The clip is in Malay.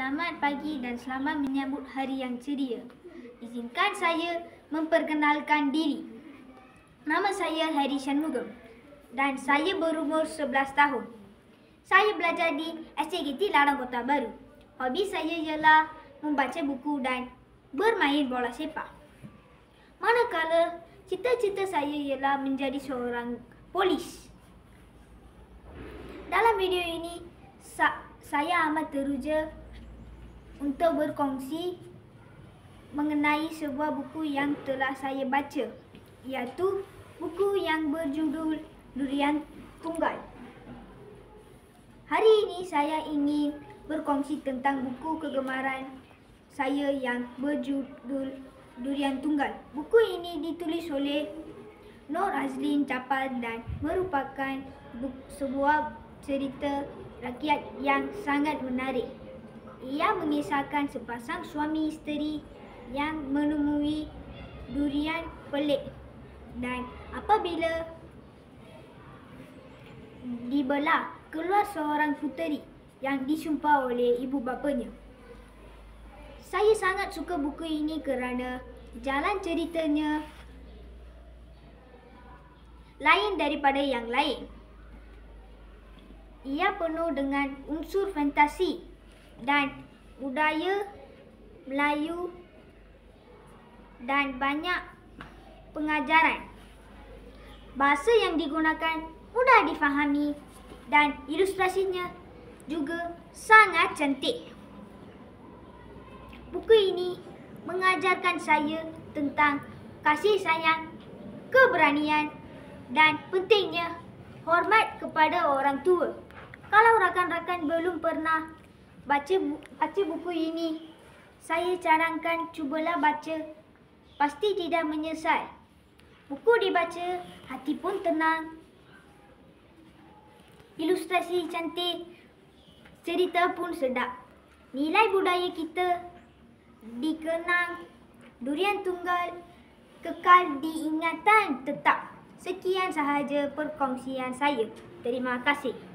Selamat pagi dan selamat menyambut hari yang ceria. Izinkan saya memperkenalkan diri. Nama saya Heri Shanmugam dan saya berumur 11 tahun. Saya belajar di SJGT Ladang Kota Baru. Hobi saya ialah membaca buku dan bermain bola sepak. Manakala cita-cita saya ialah menjadi seorang polis. Dalam video ini, saya amat teruja untuk berkongsi mengenai sebuah buku yang telah saya baca, iaitu buku yang berjudul Durian Tunggal. Hari ini saya ingin berkongsi tentang buku kegemaran saya yang berjudul Durian Tunggal. Buku ini ditulis oleh Nur Azlin Capar dan merupakan sebuah cerita rakyat yang sangat menarik. Ia mengisahkan sepasang suami isteri yang menemui durian pelik dan apabila dibelah, keluar seorang puteri yang disumpah oleh ibu bapanya. Saya sangat suka buku ini kerana jalan ceritanya lain daripada yang lain. Ia penuh dengan unsur fantasi dan budaya Melayu dan banyak pengajaran. Bahasa yang digunakan mudah difahami dan ilustrasinya juga sangat cantik. Buku ini mengajarkan saya tentang kasih sayang, keberanian dan pentingnya hormat kepada orang tua. Kalau rakan-rakan belum pernah baca buku ini, saya carankan cubalah baca. Pasti tidak menyesal. Buku dibaca, hati pun tenang. Ilustrasi cantik, cerita pun sedap. Nilai budaya kita dikenang. Durian Tunggal kekal diingatan tetap. Sekian sahaja perkongsian saya. Terima kasih.